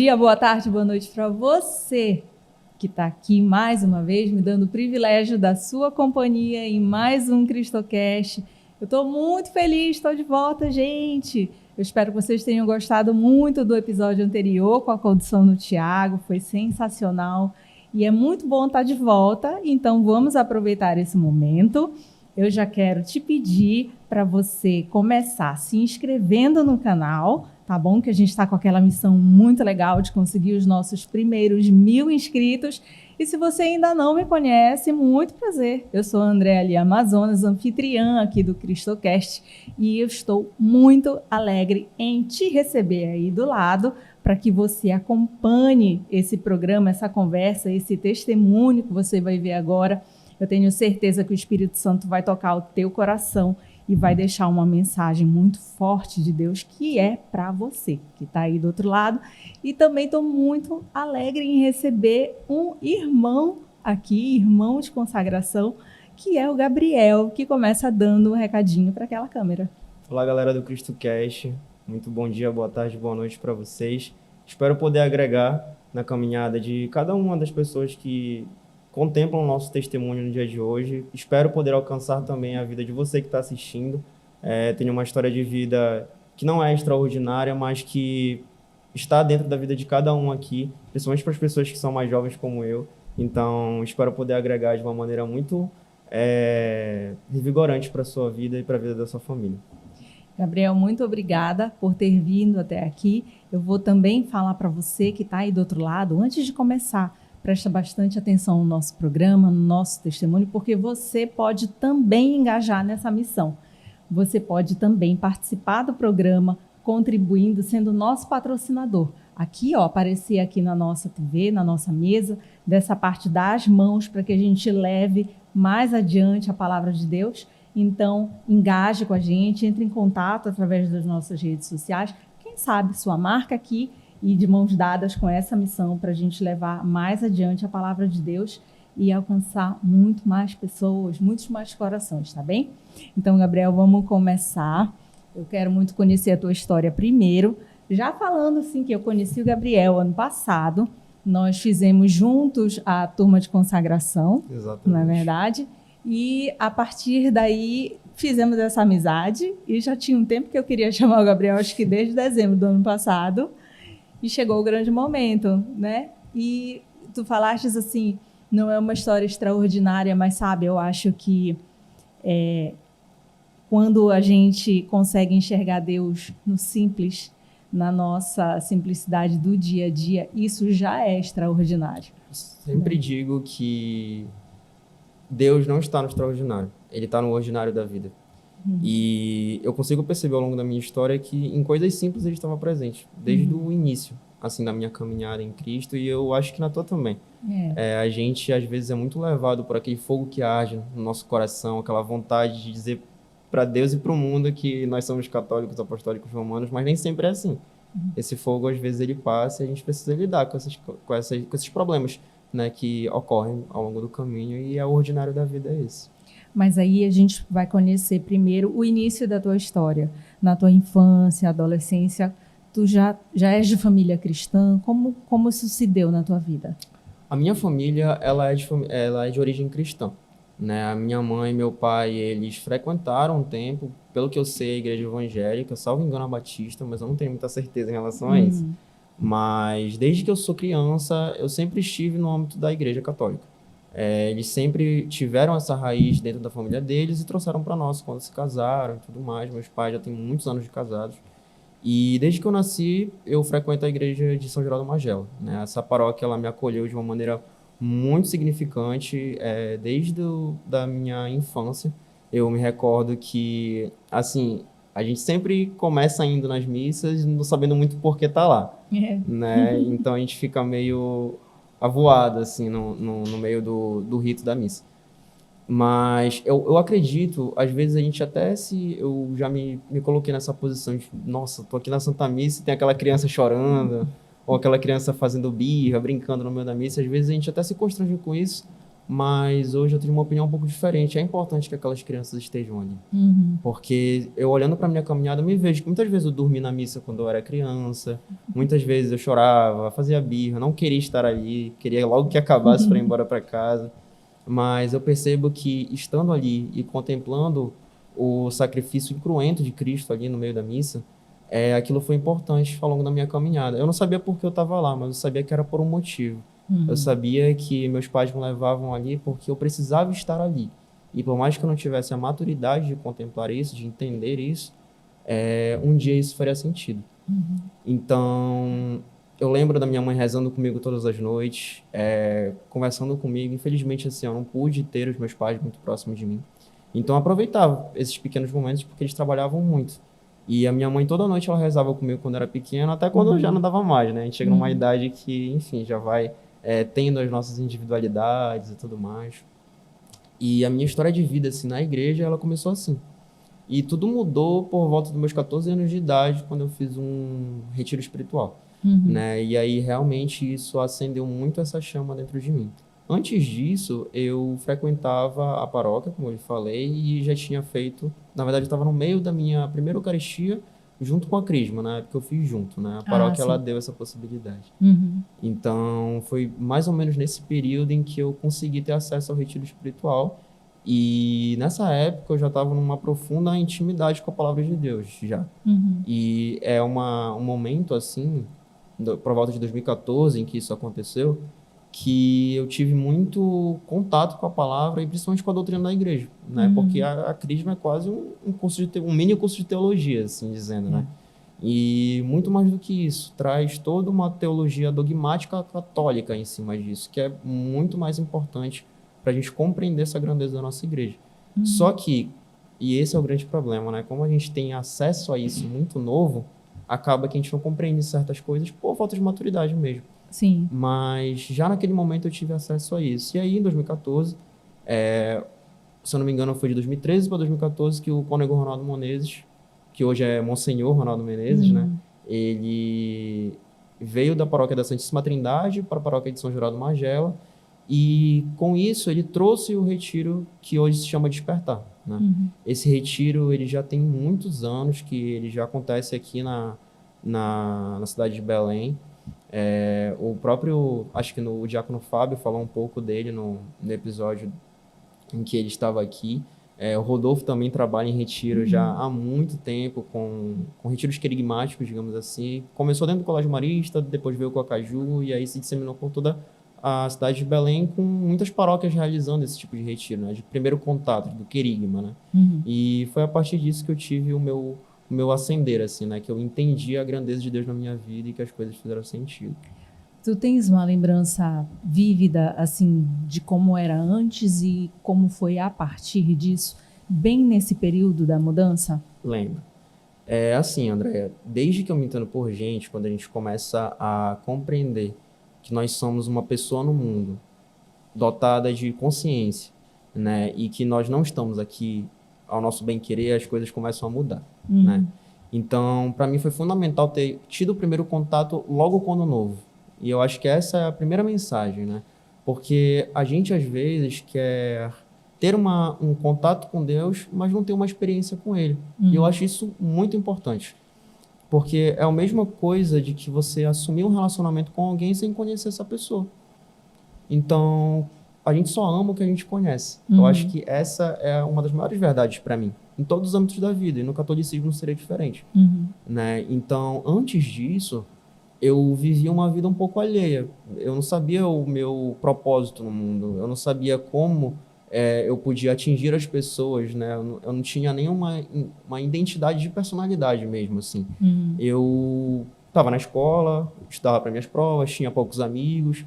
dia, boa tarde, boa noite para você que está aqui mais uma vez, me dando o privilégio da sua companhia em mais um Cristocast. Eu estou muito feliz, estou de volta, gente. Eu espero que vocês tenham gostado muito do episódio anterior com a condução do Tiago, foi sensacional e é muito bom estar de volta, então vamos aproveitar esse momento. Eu já quero te pedir para você começar se inscrevendo no canal, tá bom? Que a gente está com aquela missão muito legal de conseguir os nossos primeiros 1000 inscritos. E se você ainda não me conhece, muito prazer. Eu sou a Andréa Ali Amazonas, anfitriã aqui do Cristocast, e eu estou muito alegre em te receber aí do lado para que você acompanhe esse programa, essa conversa, esse testemunho que você vai ver agora. Eu tenho certeza que o Espírito Santo vai tocar o teu coração e vai deixar uma mensagem muito forte de Deus que é para você, que está aí do outro lado. E também estou muito alegre em receber um irmão aqui, irmão de consagração, que é o Gabriel, que começa dando um recadinho para aquela câmera. Olá, galera do CristoCast. Muito bom dia, boa tarde, boa noite para vocês. Espero poder agregar na caminhada de cada uma das pessoas que contemplam o nosso testemunho no dia de hoje. Espero poder alcançar também a vida de você que está assistindo. Tenho uma história de vida que não é extraordinária, mas que está dentro da vida de cada um aqui, principalmente para as pessoas que são mais jovens como eu. Então, espero poder agregar de uma maneira muito revigorante para a sua vida e para a vida da sua família. Gabriel, muito obrigada por ter vindo até aqui. Eu vou também falar para você que está aí do outro lado, antes de começar, presta bastante atenção no nosso programa, no nosso testemunho, porque você pode também engajar nessa missão. Você pode também participar do programa, contribuindo, sendo nosso patrocinador. Aqui, aparecer aqui na nossa TV, na nossa mesa, dessa parte das mãos, para que a gente leve mais adiante a palavra de Deus. Então, engaje com a gente, entre em contato através das nossas redes sociais. Quem sabe sua marca aqui e de mãos dadas com essa missão para a gente levar mais adiante a palavra de Deus e alcançar muito mais pessoas, muitos mais corações, tá bem? Então, Gabriel, vamos começar. Eu quero muito conhecer a tua história primeiro. Já falando assim que eu conheci o Gabriel ano passado, nós fizemos juntos a turma de consagração, Exatamente. Não é verdade? E a partir daí fizemos essa amizade e já tinha um tempo que eu queria chamar o Gabriel, acho que desde dezembro do ano passado. E chegou o grande momento, né? E tu falaste assim, não é uma história extraordinária, mas sabe, eu acho que quando a gente consegue enxergar Deus no simples, na nossa simplicidade do dia a dia, isso já é extraordinário. Sempre digo que Deus não está no extraordinário, Ele está no ordinário da vida. E eu consigo perceber ao longo da minha história que em coisas simples Ele estava presente, desde o início, assim, da minha caminhada em Cristo, e eu acho que na tua também. A gente, às vezes, é muito levado por aquele fogo que arde no nosso coração, aquela vontade de dizer para Deus e para o mundo que nós somos católicos, apostólicos, romanos, mas nem sempre é assim. Esse fogo, às vezes, ele passa e a gente precisa lidar com esses problemas, né, que ocorrem ao longo do caminho, e o ordinário da vida é esse. Mas aí a gente vai conhecer primeiro o início da tua história. Na tua infância, adolescência, tu já és de família cristã? Como isso se deu na tua vida? A minha família, ela é de origem cristã, né? A minha mãe e meu pai, eles frequentaram um tempo, pelo que eu sei, a igreja evangélica, salvo engano a batista, mas eu não tenho muita certeza em relação a isso. Mas desde que eu sou criança, eu sempre estive no âmbito da igreja católica. Eles sempre tiveram essa raiz dentro da família deles e trouxeram para nós quando se casaram e tudo mais. Meus pais já têm muitos anos de casados. E desde que eu nasci, eu frequento a igreja de São Geraldo Magela, né? Essa paróquia, ela me acolheu de uma maneira muito significante, desde da minha infância. Eu me recordo que, assim, a gente sempre começa indo nas missas, não sabendo muito por que tá lá, né? Então a gente fica meio avoado, assim, no meio do rito da missa. Mas eu acredito, às vezes a gente eu já me coloquei nessa posição de, nossa, tô aqui na Santa Missa e tem aquela criança chorando, ou aquela criança fazendo birra, brincando no meio da missa. Às vezes a gente até se constrange com isso, mas hoje eu tenho uma opinião um pouco diferente. É importante que aquelas crianças estejam ali. Uhum. Porque eu olhando para minha caminhada, eu me vejo que muitas vezes eu dormi na missa quando eu era criança, muitas vezes eu chorava, fazia birra, não queria estar ali, queria logo que acabasse para ir embora para casa. Mas eu percebo que estando ali e contemplando o sacrifício incruento de Cristo ali no meio da missa, aquilo foi importante ao longo da minha caminhada. Eu não sabia por que eu estava lá, mas eu sabia que era por um motivo. Eu sabia que meus pais me levavam ali porque eu precisava estar ali. E por mais que eu não tivesse a maturidade de contemplar isso, de entender isso, um dia isso faria sentido. Então, eu lembro da minha mãe rezando comigo todas as noites, conversando comigo. Infelizmente, assim, eu não pude ter os meus pais muito próximos de mim. Então, eu aproveitava esses pequenos momentos porque eles trabalhavam muito. E a minha mãe toda noite ela rezava comigo quando eu era pequeno, até quando eu já não dava mais, né? A gente chega numa idade que, enfim, já vai tendo as nossas individualidades e tudo mais. E a minha história de vida, assim, na igreja, ela começou assim. E tudo mudou por volta dos meus 14 anos de idade, quando eu fiz um retiro espiritual, né? E aí, realmente, isso acendeu muito essa chama dentro de mim. Antes disso, eu frequentava a paróquia, como eu lhe falei, e já tinha feito... Na verdade, eu estava no meio da minha primeira Eucaristia, junto com a Crisma, na época eu fiz junto, né? A paróquia, ela deu essa possibilidade. Então, foi mais ou menos nesse período em que eu consegui ter acesso ao retiro espiritual. E nessa época eu já estava numa profunda intimidade com a palavra de Deus, já. E é um momento, assim, por volta de 2014, em que isso aconteceu, que eu tive muito contato com a palavra e principalmente com a doutrina da igreja, né? Porque a Crisma é quase um mini curso de teologia, assim dizendo, né? E muito mais do que isso, traz toda uma teologia dogmática católica em cima disso, que é muito mais importante para a gente compreender essa grandeza da nossa igreja. Só que, e esse é o grande problema, né? Como a gente tem acesso a isso muito novo, acaba que a gente não compreende certas coisas por falta de maturidade mesmo. Sim. Mas já naquele momento eu tive acesso a isso. E aí, em 2014, se eu não me engano, foi de 2013 para 2014 que o cônego Ronaldo Menezes, que hoje é Monsenhor Ronaldo Menezes, né? Ele veio da paróquia da Santíssima Trindade para a paróquia de São Geraldo Magela, e com isso ele trouxe o retiro que hoje se chama Despertar, né? Esse retiro ele já tem muitos anos que ele já acontece aqui na cidade de Belém. O próprio, acho que o Diácono Fábio falou um pouco dele no episódio em que ele estava aqui. O Rodolfo também trabalha em retiro já há muito tempo, com retiros querigmáticos, digamos assim. Começou dentro do Colégio Marista, depois veio com a Caju, e aí se disseminou por toda a cidade de Belém, com muitas paróquias realizando esse tipo de retiro, né? De primeiro contato, do querigma, né? E foi a partir disso que eu tive o meu ascender, assim, né? Que eu entendi a grandeza de Deus na minha vida e que as coisas fizeram sentido. Tu tens uma lembrança vívida, assim, de como era antes e como foi a partir disso, bem nesse período da mudança? Lembro. Assim, Andréia, desde que eu me entendo por gente, quando a gente começa a compreender que nós somos uma pessoa no mundo dotada de consciência, né? E que nós não estamos aqui ao nosso bem-querer, as coisas começam a mudar, né? Então, para mim foi fundamental ter tido o primeiro contato logo quando novo. E eu acho que essa é a primeira mensagem, né? Porque a gente, às vezes, quer ter um contato com Deus, mas não ter uma experiência com Ele. E eu acho isso muito importante. Porque é a mesma coisa de que você assumir um relacionamento com alguém sem conhecer essa pessoa. Então, a gente só ama o que a gente conhece. Eu acho que essa é uma das maiores verdades para mim, em todos os âmbitos da vida, e no catolicismo não seria diferente. Né? Então, antes disso, eu vivia uma vida um pouco alheia. Eu não sabia o meu propósito no mundo, eu não sabia como eu podia atingir as pessoas, né? Eu não tinha nenhuma uma identidade de personalidade mesmo, assim. Eu estava na escola, estudava para minhas provas, tinha poucos amigos,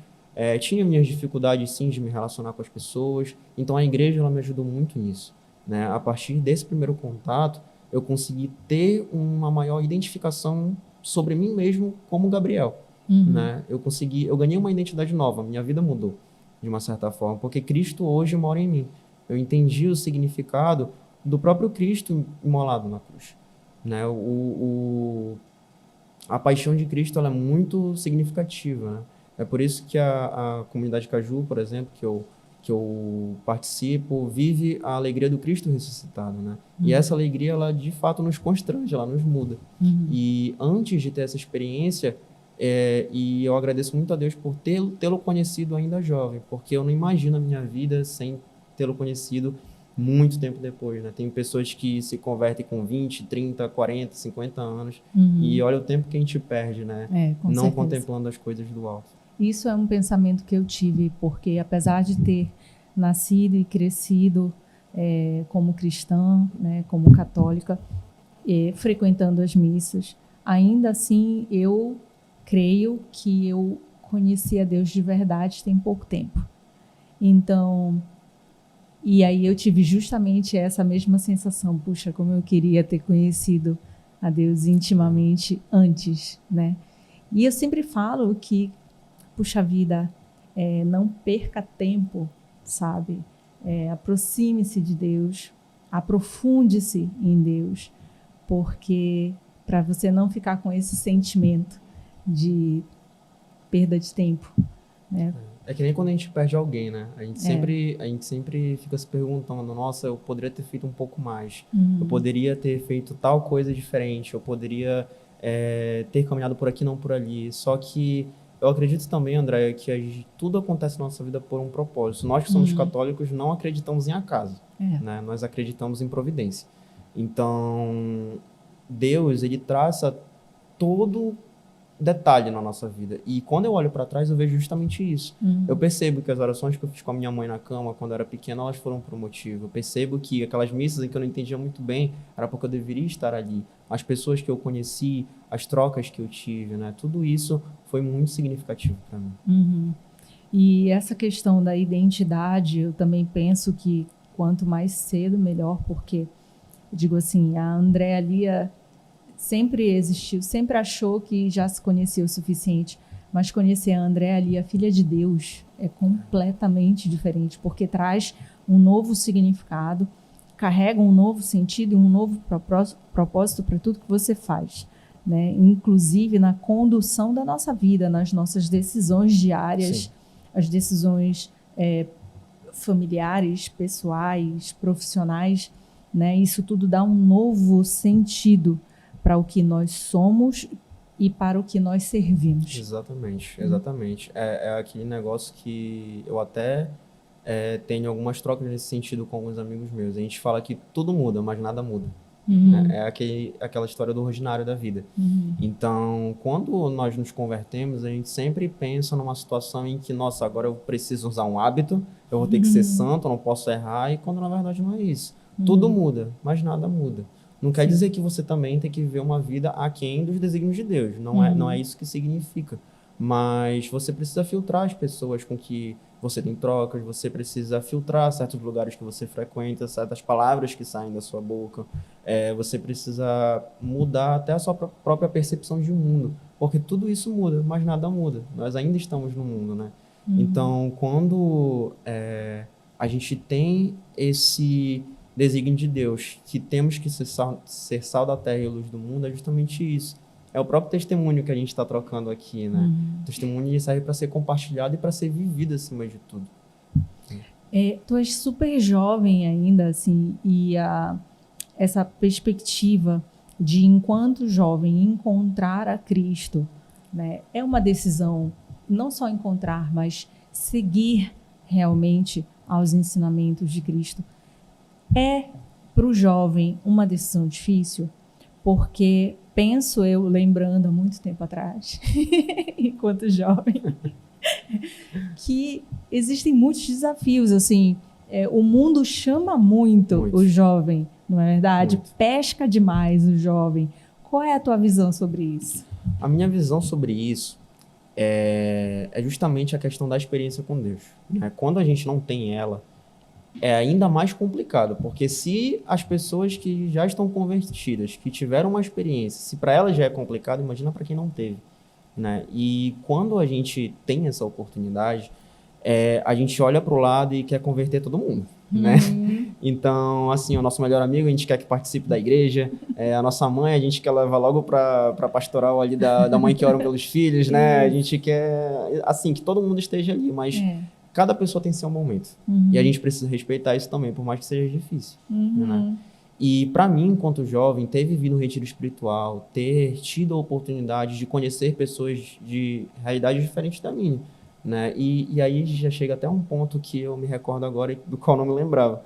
tinha minhas dificuldades, sim, de me relacionar com as pessoas. Então, a igreja ela me ajudou muito nisso, né? A partir desse primeiro contato, eu consegui ter uma maior identificação sobre mim mesmo como Gabriel, né? Eu ganhei uma identidade nova, minha vida mudou de uma certa forma, porque Cristo hoje mora em mim. Eu entendi o significado do próprio Cristo imolado na cruz, né? A paixão de Cristo ela é muito significativa, né? É por isso que a comunidade Caju, por exemplo, que eu que eu participo vive a alegria do Cristo ressuscitado, né? E essa alegria, ela de fato nos constrange, ela nos muda. E antes de ter essa experiência, e eu agradeço muito a Deus por tê-lo conhecido ainda jovem, porque eu não imagino a minha vida sem tê-lo conhecido muito tempo depois, né? Tem pessoas que se convertem com 20, 30, 40, 50 anos, e olha o tempo que a gente perde, né? Com não certeza. contemplando as coisas do alto. Isso é um pensamento que eu tive, porque apesar de ter nascido e crescido como cristã, né, como católica, frequentando as missas, ainda assim eu creio que eu conheci a Deus de verdade tem pouco tempo. Então, e aí eu tive justamente essa mesma sensação, puxa, como eu queria ter conhecido a Deus intimamente antes, né? E eu sempre falo que, puxa vida, não perca tempo, sabe? Aproxime-se de Deus, aprofunde-se em Deus, porque para você não ficar com esse sentimento de perda de tempo, né? É que nem quando a gente perde alguém, né? A gente sempre fica se perguntando, nossa, eu poderia ter feito um pouco mais, eu poderia ter feito tal coisa diferente, eu poderia ter caminhado por aqui, não por ali. Só que eu acredito também, Andréia, que tudo acontece na nossa vida por um propósito. Nós que somos católicos não acreditamos em acaso, né? Nós acreditamos em providência. Então, Deus, ele traça todo detalhe na nossa vida. E quando eu olho para trás, eu vejo justamente isso. Eu percebo que as orações que eu fiz com a minha mãe na cama, quando eu era pequena, elas foram por um motivo. Eu percebo que aquelas missas em que eu não entendia muito bem, era porque eu deveria estar ali. As pessoas que eu conheci, as trocas que eu tive, né? Tudo isso foi muito significativo para mim. E essa questão da identidade, eu também penso que quanto mais cedo, melhor, porque, digo assim, a Andréa Lia sempre existiu, sempre achou que já se conhecia o suficiente, mas conhecer a Andréa Lia, filha de Deus, é completamente diferente, porque traz um novo significado, carrega um novo sentido e um novo propósito para tudo que você faz, né? Inclusive na condução da nossa vida, nas nossas decisões diárias, Sim. as decisões familiares, pessoais, profissionais, né? Isso tudo dá um novo sentido para o que nós somos e para o que nós servimos. Exatamente. É aquele negócio que eu até tenho algumas trocas nesse sentido com alguns amigos meus. A gente fala que tudo muda, mas nada muda. É aquela história do ordinário da vida. Então, quando nós nos convertemos, a gente sempre pensa numa situação em que, nossa, agora eu preciso usar um hábito, eu vou ter que ser santo, eu não posso errar, e quando na verdade não é isso. Tudo muda, mas nada muda. Não quer dizer que você também tem que viver uma vida aquém dos desígnios de Deus. Não é isso que significa. Mas você precisa filtrar as pessoas com que você tem trocas, você precisa filtrar certos lugares que você frequenta, certas palavras que saem da sua boca. Você precisa mudar até a sua própria percepção de mundo. Porque tudo isso muda, mas nada muda. Nós ainda estamos no mundo, né? Então, quando a gente tem esse desígnio de Deus, que temos que ser sal da terra e luz do mundo, é justamente isso. É o próprio testemunho que a gente está trocando aqui, né? O testemunho serve para ser compartilhado e para ser vivido acima de tudo. Tu és super jovem ainda, assim, e essa perspectiva de, enquanto jovem, encontrar a Cristo, né? É uma decisão, não só encontrar, mas seguir realmente aos ensinamentos de Cristo. É, para o jovem, uma decisão difícil, porque penso eu, lembrando há muito tempo atrás, enquanto jovem, que existem muitos desafios, assim, o mundo chama muito o jovem, não é verdade? Muito. Pesca demais o jovem. Qual é a tua visão sobre isso? A minha visão sobre isso é justamente a questão da experiência com Deus. Quando a gente não tem ela, é ainda mais complicado, porque se as pessoas que já estão convertidas, que tiveram uma experiência, se para elas já é complicado, imagina para quem não teve, né? E quando a gente tem essa oportunidade, a gente olha para o lado e quer converter todo mundo, né? Então, assim, o nosso melhor amigo, a gente quer que participe da igreja, a nossa mãe, a gente quer levar logo para a pastoral ali da mãe que ora pelos filhos, né? A gente quer, assim, que todo mundo esteja ali, mas cada pessoa tem seu momento. E a gente precisa respeitar isso também, por mais que seja difícil. Né? E para mim, enquanto jovem, ter vivido um retiro espiritual, ter tido a oportunidade de conhecer pessoas de realidades diferentes da minha, né? E aí já chega até um ponto que eu me recordo agora do qual não me lembrava.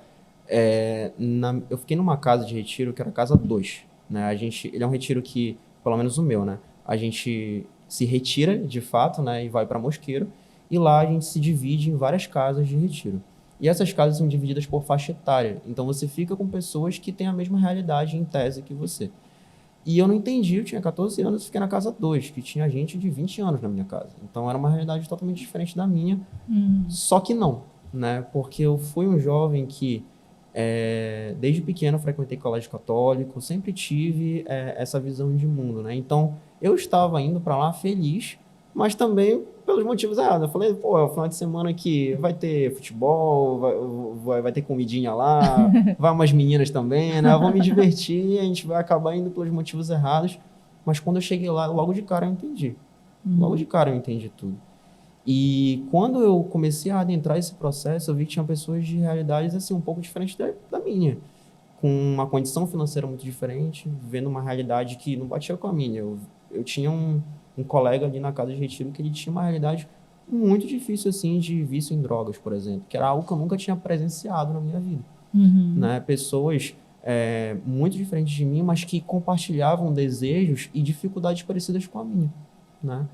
Eu fiquei numa casa de retiro que era a casa 2. Né? Ele é um retiro que, pelo menos o meu, né? A gente se retira de fato, né? E vai para Mosqueiro. E lá a gente se divide em várias casas de retiro. E essas casas são divididas por faixa etária. Então você fica com pessoas que têm a mesma realidade em tese que você. E eu não entendi, eu tinha 14 anos e fiquei na casa 2, que tinha gente de 20 anos na minha casa. Então era uma realidade totalmente diferente da minha. Só que não, né? Porque eu fui um jovem que, desde pequeno, frequentei colégio católico, sempre tive essa visão de mundo, né? Então eu estava indo para lá feliz, mas também pelos motivos errados. Eu falei, pô, é o final de semana que vai ter futebol, vai ter comidinha lá, vai umas meninas também, né? Eu vou me divertir, a gente vai acabar indo pelos motivos errados. Mas quando eu cheguei lá, logo de cara eu entendi. Logo de cara eu entendi tudo. E quando eu comecei a adentrar esse processo, eu vi que tinha pessoas de realidades assim, um pouco diferentes da minha. Com uma condição financeira muito diferente, vivendo uma realidade que não batia com a minha. Eu tinha um colega ali na casa de retiro que ele tinha uma realidade muito difícil, assim, de vício em drogas, por exemplo, que era algo que eu nunca tinha presenciado na minha vida. Né? Pessoas muito diferentes de mim, mas que compartilhavam desejos e dificuldades parecidas com a minha. Né?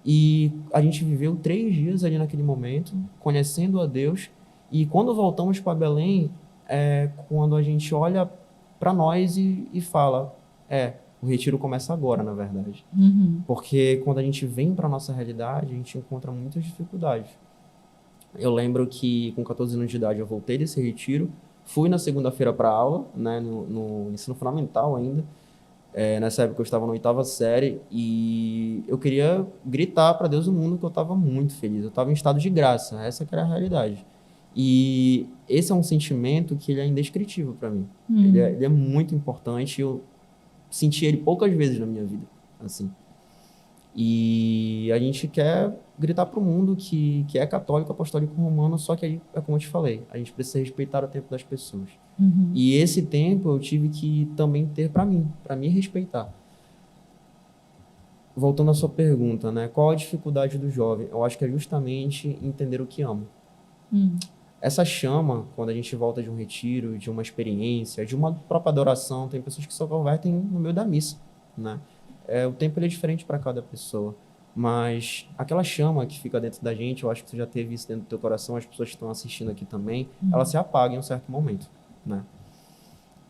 E a gente viveu 3 dias ali naquele momento, conhecendo a Deus, e quando voltamos para Belém, quando a gente olha para nós e fala, o retiro começa agora, na verdade. Porque quando a gente vem para a nossa realidade, a gente encontra muitas dificuldades. Eu lembro que com 14 anos de idade eu voltei desse retiro, fui na segunda-feira para aula, né, no ensino fundamental ainda. Nessa época eu estava na 8ª série e eu queria gritar para Deus do mundo que eu estava muito feliz. Eu estava em estado de graça, essa que era a realidade. E esse é um sentimento que ele é indescritível para mim. Ele é muito importante. Eu senti ele poucas vezes na minha vida, assim. E a gente quer gritar para o mundo que é católico, apostólico romano, só que aí, como eu te falei, a gente precisa respeitar o tempo das pessoas. E esse tempo eu tive que também ter para me respeitar. Voltando à sua pergunta, né? Qual a dificuldade do jovem? Eu acho que é justamente entender o que ama. Essa chama, quando a gente volta de um retiro, de uma experiência, de uma própria adoração, tem pessoas que só convertem no meio da missa, né? O tempo ele é diferente para cada pessoa, mas aquela chama que fica dentro da gente, eu acho que você já teve isso dentro do teu coração, as pessoas que estão assistindo aqui também, ela se apaga em um certo momento, né?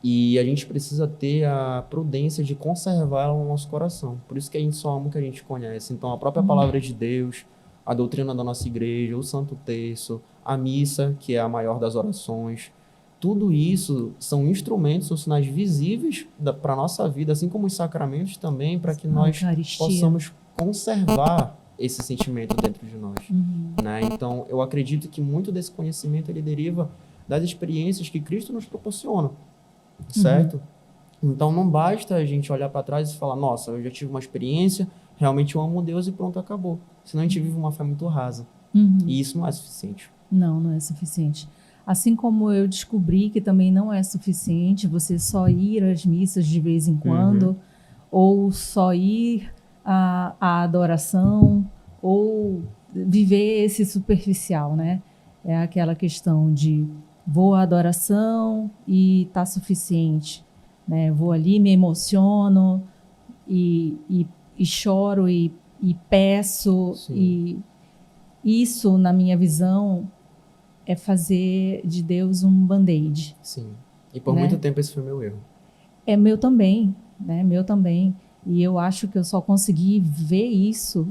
E a gente precisa ter a prudência de conservar ela no nosso coração. Por isso que a gente só ama o que a gente conhece. Então, a própria palavra de Deus, a doutrina da nossa igreja, o Santo Terço, a missa, que é a maior das orações, tudo isso são instrumentos, são sinais visíveis para a nossa vida, assim como os sacramentos também, para que nós possamos conservar esse sentimento dentro de nós. Né? Então, eu acredito que muito desse conhecimento ele deriva das experiências que Cristo nos proporciona, certo? Então, não basta a gente olhar para trás e falar, nossa, eu já tive uma experiência, realmente eu amo Deus e pronto, acabou. Senão a gente vive uma fé muito rasa. E isso não é suficiente. Não é suficiente. Assim como eu descobri que também não é suficiente você só ir às missas de vez em quando, ou só ir à adoração, ou viver esse superficial, né? É aquela questão de vou à adoração e tá suficiente, né? Vou ali, me emociono e choro e peço. Sim. E isso, na minha visão, é fazer de Deus um band-aid. Sim. E por muito tempo esse foi meu erro. É meu também, né? Meu também. E eu acho que eu só consegui ver isso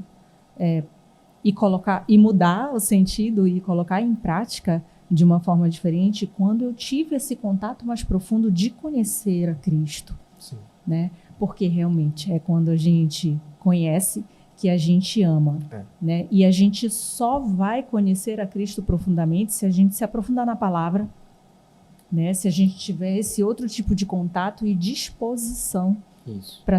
e mudar o sentido e colocar em prática de uma forma diferente quando eu tive esse contato mais profundo de conhecer a Cristo. Sim. Né? Porque realmente é quando a gente conhece que a gente ama, né? E a gente só vai conhecer a Cristo profundamente se a gente se aprofundar na palavra, né? Se a gente tiver esse outro tipo de contato e disposição para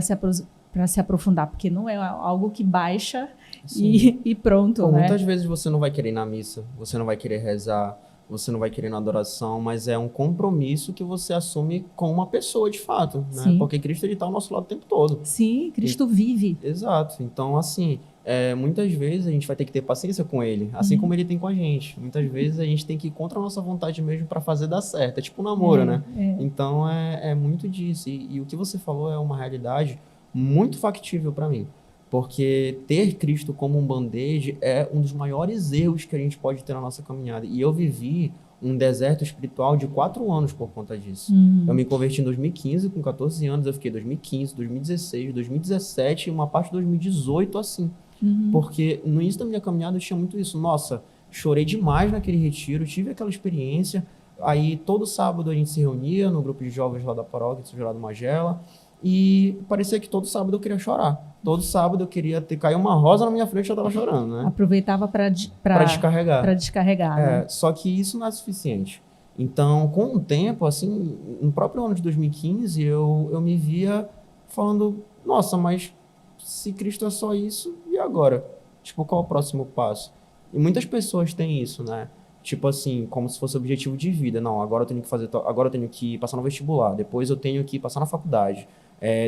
se aprofundar, porque não é algo que baixa e pronto, Pô, né? muitas vezes você não vai querer ir na missa, você não vai querer rezar, você não vai querer ir na adoração, mas é um compromisso que você assume com uma pessoa de fato, né? Sim. Porque Cristo ele tá ao nosso lado o tempo todo. Sim, Cristo vive. Exato. Então, assim, muitas vezes a gente vai ter que ter paciência com ele, assim como ele tem com a gente. Muitas vezes a gente tem que ir contra a nossa vontade mesmo para fazer dar certo. É tipo um namoro, né? Então, é muito disso. E o que você falou é uma realidade muito factível para mim. Porque ter Cristo como um band-aid é um dos maiores erros que a gente pode ter na nossa caminhada. E eu vivi um deserto espiritual de 4 anos por conta disso. Eu me converti em 2015, com 14 anos, eu fiquei 2015, 2016, 2017 e uma parte de 2018 assim. Porque no início da minha caminhada eu tinha muito isso. Nossa, chorei demais naquele retiro, tive aquela experiência. Aí todo sábado a gente se reunia no grupo de jovens lá da paróquia, de São Geraldo Magela, e parecia que todo sábado eu queria chorar. Todo sábado eu queria ter caído uma rosa na minha frente e eu tava chorando, né? Aproveitava para descarregar. Para descarregar, né? Só que isso não é suficiente. Então, com o tempo, assim, no próprio ano de 2015, eu me via falando, nossa, mas se Cristo é só isso, e agora? Tipo, qual é o próximo passo? E muitas pessoas têm isso, né? Tipo assim, como se fosse objetivo de vida. Não, agora eu tenho que agora eu tenho que passar no vestibular, depois eu tenho que passar na faculdade.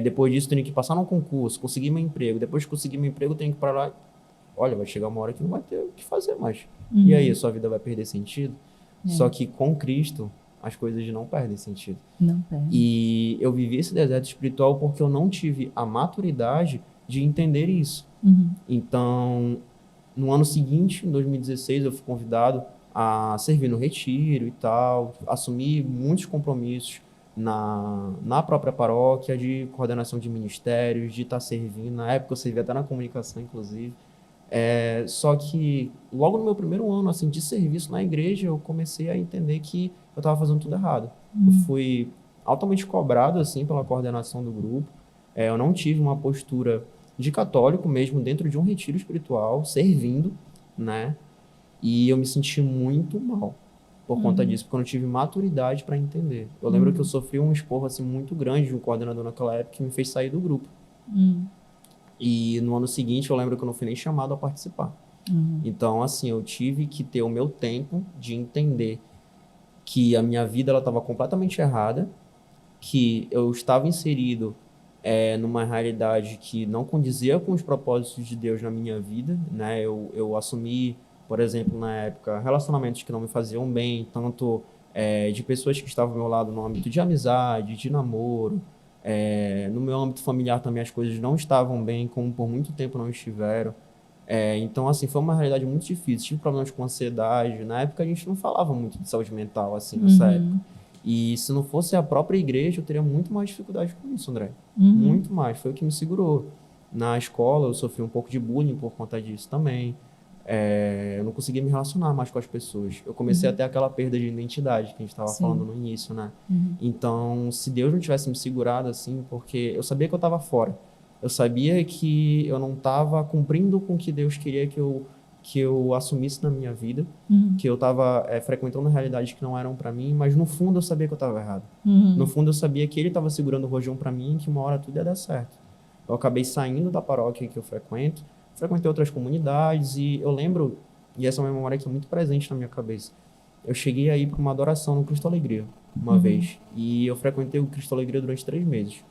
Depois disso, eu tenho que passar num concurso, conseguir meu emprego. Depois que conseguir meu emprego, eu tenho que parar. Olha, vai chegar uma hora que não vai ter o que fazer mais. E aí, a sua vida vai perder sentido? Só que com Cristo, as coisas não perdem sentido. Não perde. E eu vivi esse deserto espiritual porque eu não tive a maturidade de entender isso. Então, no ano seguinte, em 2016, eu fui convidado a servir no retiro e tal, assumi muitos compromissos na própria paróquia, de coordenação de ministérios, de estar servindo. Na época eu servia até na comunicação, inclusive. Só que logo no meu primeiro ano assim, de serviço na igreja, eu comecei a entender que eu estava fazendo tudo errado. Eu fui altamente cobrado assim, pela coordenação do grupo. Eu não tive uma postura de católico mesmo dentro de um retiro espiritual, servindo, né? E eu me senti muito mal por conta disso, porque eu não tive maturidade para entender. Eu lembro que eu sofri um esporro assim, muito grande de um coordenador naquela época que me fez sair do grupo. E no ano seguinte eu lembro que eu não fui nem chamado a participar. Então, assim, eu tive que ter o meu tempo de entender que a minha vida estava completamente errada, que eu estava inserido numa realidade que não condizia com os propósitos de Deus na minha vida, né? Eu assumi, por exemplo, na época, relacionamentos que não me faziam bem, tanto de pessoas que estavam ao meu lado no âmbito de amizade, de namoro. No meu âmbito familiar também as coisas não estavam bem, como por muito tempo não estiveram. Então, assim, foi uma realidade muito difícil. Tive problemas com ansiedade. Na época, a gente não falava muito de saúde mental, assim, nessa época. E se não fosse a própria igreja, eu teria muito mais dificuldade com isso, André. Muito mais. Foi o que me segurou. Na escola, eu sofri um pouco de bullying por conta disso também. Eu não conseguia me relacionar mais com as pessoas. Eu comecei a ter aquela perda de identidade que a gente estava falando no início, né? Então, se Deus não tivesse me segurado assim, porque eu sabia que eu estava fora. Eu sabia que eu não estava cumprindo com o que Deus queria que eu assumisse na minha vida, que eu estava frequentando realidades que não eram para mim, mas no fundo eu sabia que eu estava errado. No fundo eu sabia que Ele estava segurando o rojão para mim e que uma hora tudo ia dar certo. Eu acabei saindo da paróquia que eu frequentei outras comunidades e eu lembro, e essa é uma memória que é muito presente na minha cabeça, eu cheguei aí para uma adoração no Cristo Alegria, uma vez, e eu frequentei o Cristo Alegria durante 3 meses.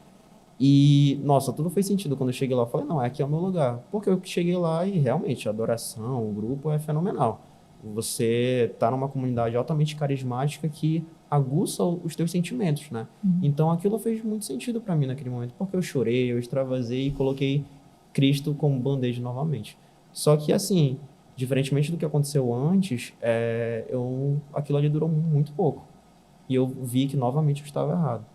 E, nossa, tudo fez sentido quando eu cheguei lá. Eu falei, não, aqui é o meu lugar. Porque eu cheguei lá e realmente a adoração, o grupo é fenomenal. Você tá numa comunidade altamente carismática que aguça os teus sentimentos, né? Então aquilo fez muito sentido para mim naquele momento, porque eu chorei, eu extravasei e coloquei Cristo como band-aid novamente. Só que, assim, diferentemente do que aconteceu antes, aquilo ali durou muito pouco. E eu vi que novamente eu estava errado.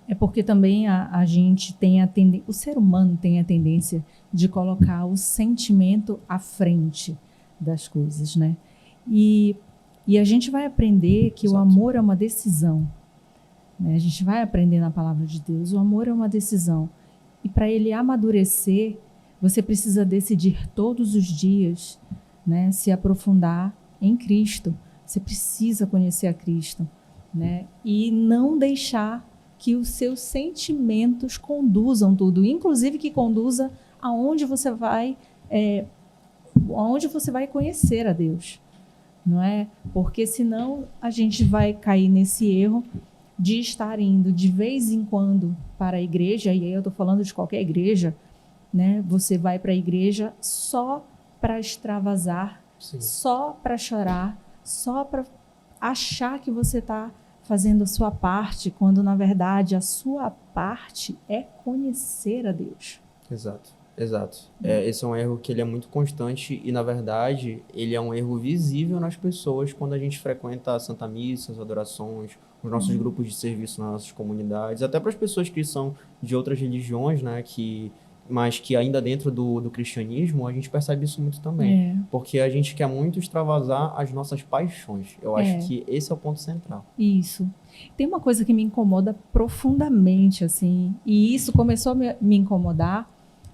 É porque também a gente tem o ser humano tem a tendência de colocar o sentimento à frente das coisas, né? E a gente vai aprender que o amor é uma decisão, né? A gente vai aprender na palavra de Deus, o amor é uma decisão. E para ele amadurecer, você precisa decidir todos os dias, né, se aprofundar em Cristo. Você precisa conhecer a Cristo, né? E não deixar que os seus sentimentos conduzam tudo, inclusive que conduza aonde você vai onde você vai conhecer a Deus, não é? Porque senão a gente vai cair nesse erro de estar indo de vez em quando para a igreja, e aí eu estou falando de qualquer igreja, né? Você vai para a igreja só para extravasar, Sim. só para chorar, só para achar que você está fazendo a sua parte, quando na verdade a sua parte é conhecer a Deus. Exato, exato. Esse é um erro que ele é muito constante e, na verdade, ele é um erro visível nas pessoas quando a gente frequenta a Santa Missa, as adorações, os nossos grupos de serviço nas nossas comunidades, até para as pessoas que são de outras religiões, né, mas que ainda dentro do cristianismo, a gente percebe isso muito também. Porque a gente quer muito extravasar as nossas paixões. Eu acho que esse é o ponto central. Isso. Tem uma coisa que me incomoda profundamente, assim, e isso começou a me incomodar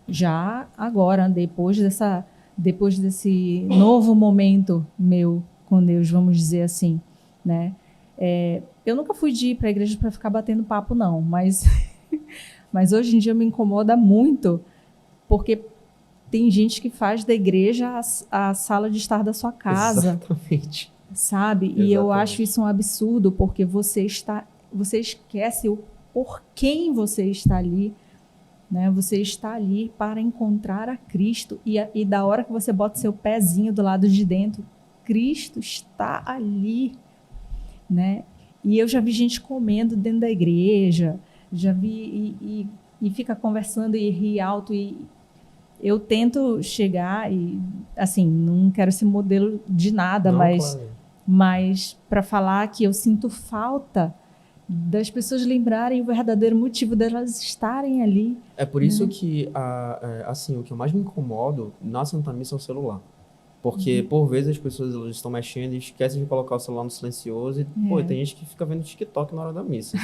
já agora, depois desse novo momento meu com Deus, vamos dizer assim, né? Eu nunca fui de ir para a igreja para ficar batendo papo, não, mas hoje em dia me incomoda muito, porque tem gente que faz da igreja a sala de estar da sua casa. Exatamente. Sabe? Exatamente. E eu acho isso um absurdo, porque você esquece o por quem você está ali, né? Você está ali para encontrar a Cristo, e da hora que você bota seu pezinho do lado de dentro, Cristo está ali, né? E eu já vi gente comendo dentro da igreja, já vi e fica conversando e ri alto, e eu tento chegar e, assim, não quero ser modelo de nada, Não, mas, claro. mas para falar que eu sinto falta das pessoas lembrarem o verdadeiro motivo delas estarem ali. É por isso que, assim, o que eu mais me incomodo na Santa Missa é o celular. Porque, por vezes, as pessoas elas estão mexendo e esquecem de colocar o celular no silencioso. E, pô, tem gente que fica vendo TikTok na hora da missa.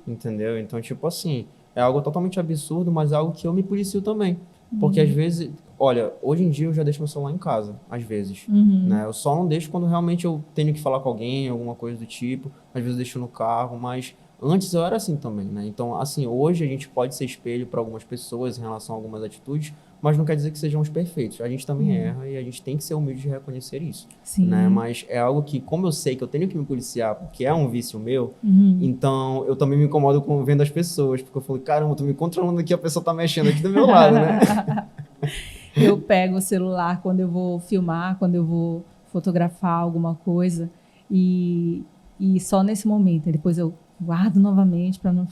Entendeu? Então, tipo assim, é algo totalmente absurdo, mas é algo que eu me policio também. Porque, às vezes, olha, hoje em dia eu já deixo meu celular em casa, às vezes. Né? Eu só não deixo quando realmente eu tenho que falar com alguém, alguma coisa do tipo. Às vezes eu deixo no carro, mas antes eu era assim também, né? Então, assim, hoje a gente pode ser espelho para algumas pessoas em relação a algumas atitudes, mas não quer dizer que sejamos perfeitos. A gente também erra e a gente tem que ser humilde de reconhecer isso. Sim. Né? Mas é algo que, como eu sei que eu tenho que me policiar, porque é um vício meu, então eu também me incomodo com vendo as pessoas, porque eu falo, caramba, eu tô me controlando aqui, a pessoa tá mexendo aqui do meu lado, né? Eu pego o celular quando eu vou filmar, quando eu vou fotografar alguma coisa, e só nesse momento. Depois eu guardo novamente para não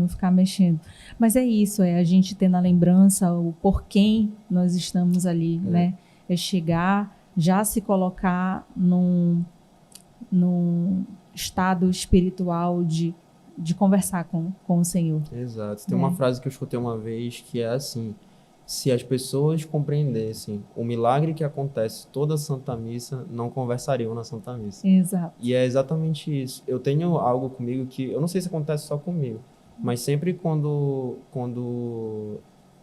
ficar mexendo. Mas é isso, é a gente ter na lembrança o por quem nós estamos ali, né? É chegar, já se colocar num estado espiritual de conversar com o Senhor. Exato. Tem uma frase que eu escutei uma vez que é assim: se as pessoas compreendessem o milagre que acontece toda Santa Missa, não conversariam na Santa Missa. Exato. E é exatamente isso. Eu tenho algo comigo que, eu não sei se acontece só comigo, mas sempre quando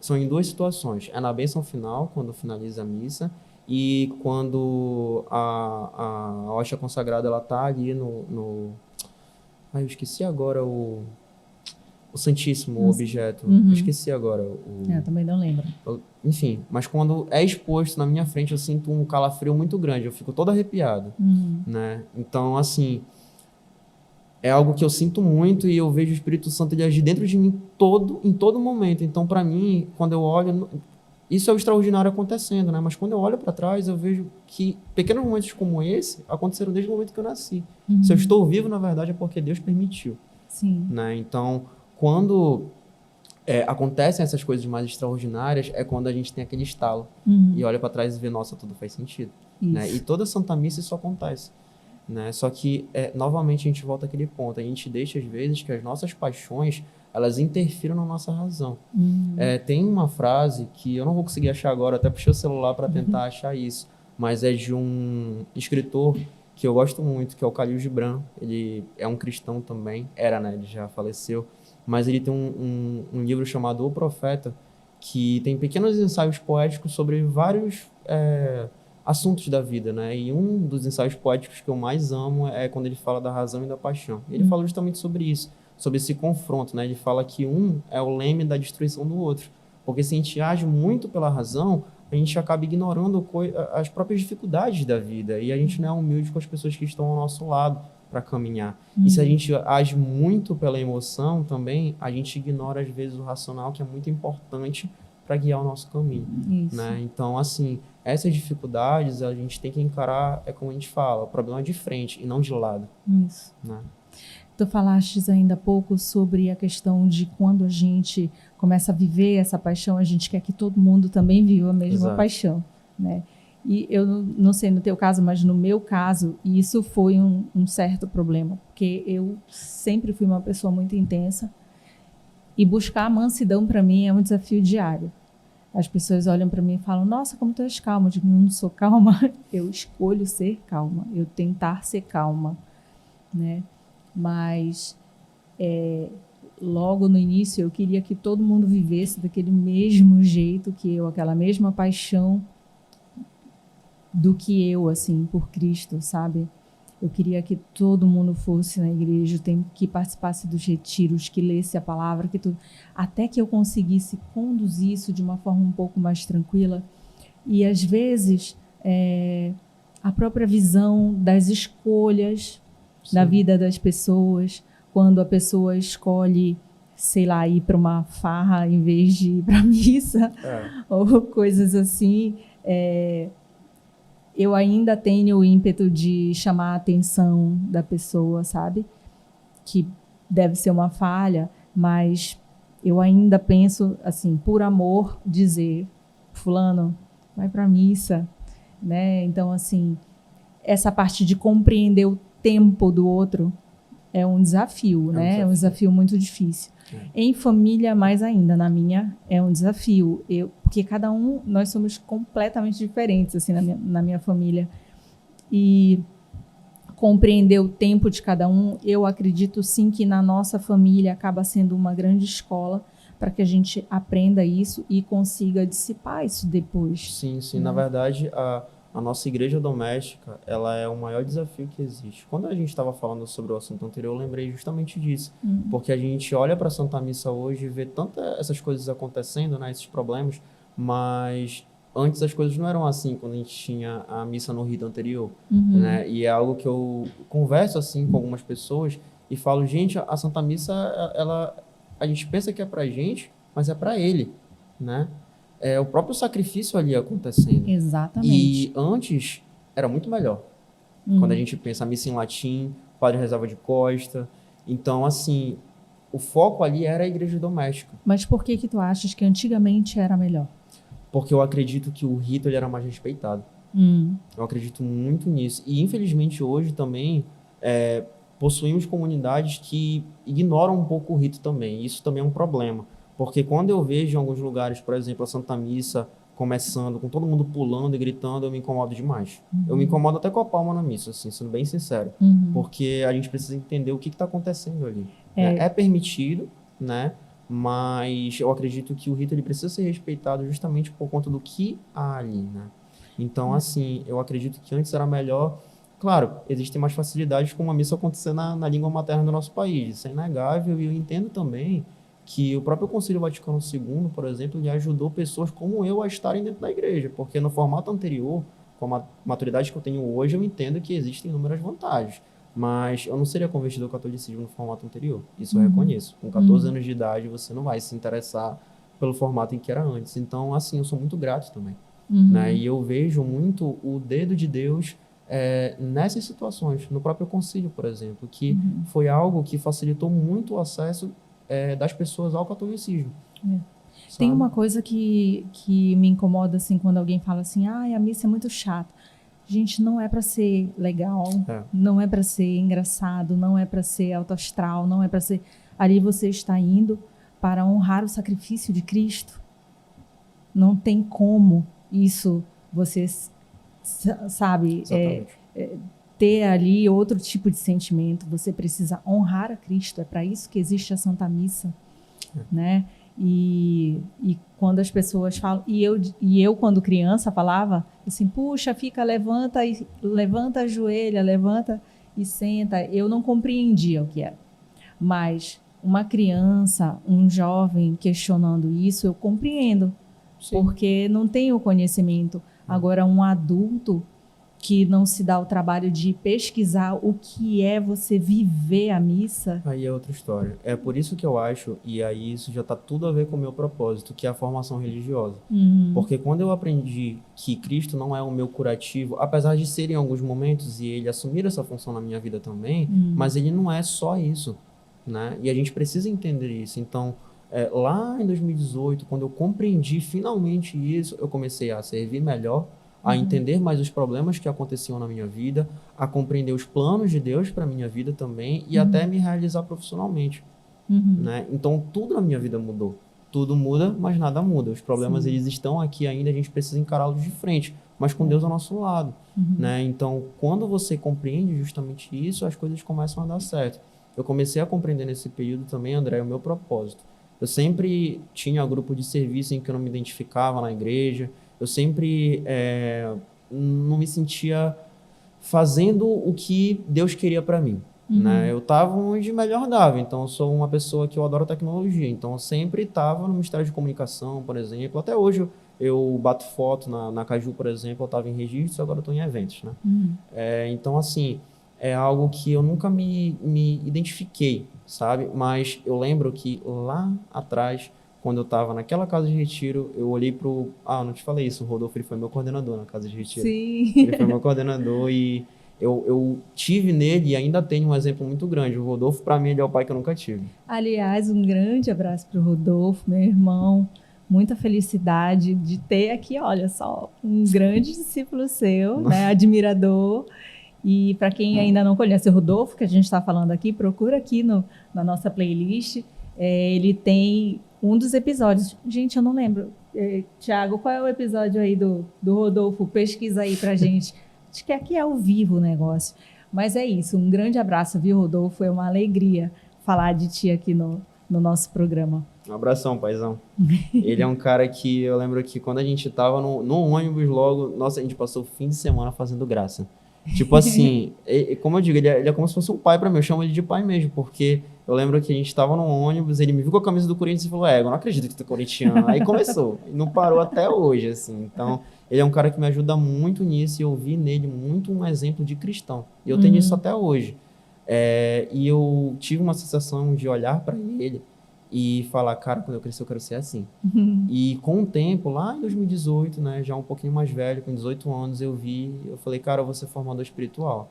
são em duas situações. É na bênção final, quando finaliza a missa, e quando a hóstia consagrada ela tá ali eu esqueci agora o Santíssimo objeto. Eu esqueci agora. Eu também não lembro. Enfim, mas quando é exposto na minha frente, eu sinto um calafrio muito grande. Eu fico todo arrepiado, né? Então, assim, é algo que eu sinto muito e eu vejo o Espírito Santo ele agir dentro de mim em todo momento. Então, para mim, quando eu olho, isso é o extraordinário acontecendo, né? Mas quando eu olho para trás, eu vejo que pequenos momentos como esse aconteceram desde o momento que eu nasci. Se eu estou vivo, na verdade, é porque Deus permitiu. Sim. Né? Então, quando acontecem essas coisas mais extraordinárias, é quando a gente tem aquele estalo e olha para trás e vê, nossa, tudo faz sentido. Né? E toda Santa Missa isso acontece. Né? Só que, novamente, a gente volta àquele ponto. A gente deixa, às vezes, que as nossas paixões, elas interfiram na nossa razão. Tem uma frase que eu não vou conseguir achar agora, até puxei o celular para tentar achar isso, mas é de um escritor que eu gosto muito, que é o Khalil Gibran. Ele é um cristão também, né? Ele já faleceu. Mas ele tem um livro chamado O Profeta, que tem pequenos ensaios poéticos sobre vários assuntos da vida, né? E um dos ensaios poéticos que eu mais amo é quando ele fala da razão e da paixão. E ele fala justamente sobre isso, sobre esse confronto, né? Ele fala que um é o leme da destruição do outro. Porque se a gente age muito pela razão, a gente acaba ignorando as próprias dificuldades da vida e a gente não é humilde com as pessoas que estão ao nosso lado para caminhar. E se a gente age muito pela emoção também, a gente ignora às vezes o racional, que é muito importante para guiar o nosso caminho. Isso. Né? Então, assim, essas dificuldades a gente tem que encarar, é como a gente fala, o problema é de frente e não de lado. Isso. Né? Tu falastes ainda há pouco sobre a questão de quando a gente começa a viver essa paixão, a gente quer que todo mundo também viva a mesma Exato. paixão, né? E eu não sei no teu caso, mas no meu caso, isso foi um certo problema, porque eu sempre fui uma pessoa muito intensa e buscar a mansidão para mim é um desafio diário. As pessoas olham para mim e falam, nossa, como tu és calma. Eu digo, não sou calma, eu escolho ser calma, eu tentar ser calma, né? Mas logo no início eu queria que todo mundo vivesse daquele mesmo jeito que eu, aquela mesma paixão do que eu, assim, por Cristo, sabe? Eu queria que todo mundo fosse na igreja, que participasse dos retiros, que lesse a palavra, que tudo, até que eu conseguisse conduzir isso de uma forma um pouco mais tranquila. E às vezes a própria visão das escolhas Sim. da vida das pessoas, quando a pessoa escolhe, sei lá, ir para uma farra em vez de ir para a missa, ou coisas assim, eu ainda tenho o ímpeto de chamar a atenção da pessoa, sabe? Que deve ser uma falha, mas eu ainda penso, assim, por amor, dizer, fulano, vai para a missa, né? Então, assim, essa parte de compreender o tempo do outro é um desafio, né? É um desafio muito difícil. Em família, mais ainda, na minha, é um desafio. Porque cada um, nós somos completamente diferentes, assim, na minha família. E compreender o tempo de cada um, eu acredito, sim, que na nossa família acaba sendo uma grande escola para que a gente aprenda isso e consiga dissipar isso depois. Sim, sim. Né? Na verdade, a nossa igreja doméstica, ela é o maior desafio que existe. Quando a gente estava falando sobre o assunto anterior, eu lembrei justamente disso. Porque a gente olha para a Santa Missa hoje e vê tantas essas coisas acontecendo, né, esses problemas, mas antes as coisas não eram assim, quando a gente tinha a missa no rito anterior. Né? E é algo que eu converso assim com algumas pessoas e falo, gente, a Santa Missa, a gente pensa que é para a gente, mas é para ele, né? É o próprio sacrifício ali acontecendo. Exatamente. E antes era muito melhor. Quando a gente pensa a missa em latim, o padre rezava de costa. Então, assim, o foco ali era a igreja doméstica. Mas por que tu achas que antigamente era melhor? Porque eu acredito que o rito ele era mais respeitado. Eu acredito muito nisso. E, infelizmente, hoje também possuímos comunidades que ignoram um pouco o rito também. Isso também é um problema. Porque quando eu vejo em alguns lugares, por exemplo, a Santa Missa começando, com todo mundo pulando e gritando, eu me incomodo demais. Eu me incomodo até com a palma na missa, assim, sendo bem sincero. Porque a gente precisa entender o que está acontecendo ali. É permitido, né? Mas eu acredito que o rito ele precisa ser respeitado justamente por conta do que há ali, né? Então, assim, eu acredito que antes era melhor. Claro, existem mais facilidades com uma missa acontecer na língua materna do nosso país. Isso é inegável e eu entendo também que o próprio Concílio Vaticano II, por exemplo, ele ajudou pessoas como eu a estarem dentro da igreja, porque no formato anterior, com a maturidade que eu tenho hoje, eu entendo que existem inúmeras vantagens, mas eu não seria convertido ao catolicismo no formato anterior, isso eu reconheço. Com 14 anos de idade, você não vai se interessar pelo formato em que era antes. Então, assim, eu sou muito grato também. Né? E eu vejo muito o dedo de Deus nessas situações, no próprio concílio, por exemplo, que foi algo que facilitou muito o acesso das pessoas ao catolicismo. Tem uma coisa que me incomoda assim quando alguém fala assim, a missa é muito chata. Gente, não é para ser legal, não é para ser engraçado, não é para ser alto astral, não é para ser... Ali você está indo para honrar o sacrifício de Cristo. Não tem como isso, você sabe, ter ali outro tipo de sentimento. Você precisa honrar a Cristo, é para isso que existe a Santa Missa, né? E quando as pessoas falam, e eu quando criança falava assim, puxa, levanta a joelha, levanta e senta. Eu não compreendia o que era, mas uma criança, um jovem questionando isso, eu compreendo, Sim. porque não tem o conhecimento. Agora, um adulto que não se dá o trabalho de pesquisar o que é você viver a missa. Aí é outra história. É por isso que eu acho, e aí isso já está tudo a ver com o meu propósito, que é a formação religiosa. Porque quando eu aprendi que Cristo não é o meu curativo, apesar de ser em alguns momentos, e ele assumir essa função na minha vida também, mas ele não é só isso, né? E a gente precisa entender isso. Então, lá em 2018, quando eu compreendi finalmente isso, eu comecei a servir melhor, a entender mais os problemas que aconteciam na minha vida, a compreender os planos de Deus para a minha vida também e até me realizar profissionalmente, né? Então, tudo na minha vida mudou. Tudo muda, mas nada muda. Os problemas, eles estão aqui ainda, a gente precisa encará-los de frente, mas com Deus ao nosso lado, né? Então, quando você compreende justamente isso, as coisas começam a dar certo. Eu comecei a compreender nesse período também, André, o meu propósito. Eu sempre tinha grupo de serviço em que eu não me identificava na igreja. Eu sempre não me sentia fazendo o que Deus queria para mim, né? Eu estava onde melhor dava. Então, eu sou uma pessoa que eu adoro tecnologia. Então, eu sempre estava no Ministério de Comunicação, por exemplo. Até hoje, eu bato foto na Caju, por exemplo. Eu estava em registros, agora eu estou em eventos, né? Então, assim, é algo que eu nunca me identifiquei, sabe? Mas eu lembro que lá atrás, quando eu estava naquela casa de retiro, eu olhei pro... não te falei isso, o Rodolfo, ele foi meu coordenador na casa de retiro. Sim. Ele foi meu coordenador e eu tive nele e ainda tenho um exemplo muito grande. O Rodolfo, para mim, ele é o pai que eu nunca tive. Aliás, um grande abraço para o Rodolfo, meu irmão. Muita felicidade de ter aqui, olha só, um grande discípulo seu, né, admirador. E para quem ainda não conhece o Rodolfo, que a gente está falando aqui, procura aqui na nossa playlist. Ele tem um dos episódios. Gente, eu não lembro. Tiago, qual é o episódio aí do Rodolfo? Pesquisa aí pra gente. Acho que aqui é ao vivo o negócio. Mas é isso. Um grande abraço, viu, Rodolfo? É uma alegria falar de ti aqui no nosso programa. Um abração, paizão. Ele é um cara que eu lembro que quando a gente tava no ônibus logo, nossa, a gente passou o fim de semana fazendo graça. Tipo assim, como eu digo, ele é como se fosse um pai pra mim, eu chamo ele de pai mesmo, porque eu lembro que a gente tava no ônibus, ele me viu com a camisa do Corinthians e falou, eu não acredito que tu é corintiano. Aí começou, e não parou até hoje, assim. Então, ele é um cara que me ajuda muito nisso, e eu vi nele muito um exemplo de cristão. E eu tenho isso até hoje. E eu tive uma sensação de olhar pra ele e falar, cara, quando eu crescer eu quero ser assim. E com o tempo, lá em 2018, né, já um pouquinho mais velho, com 18 anos, eu falei, cara, eu vou ser formador espiritual.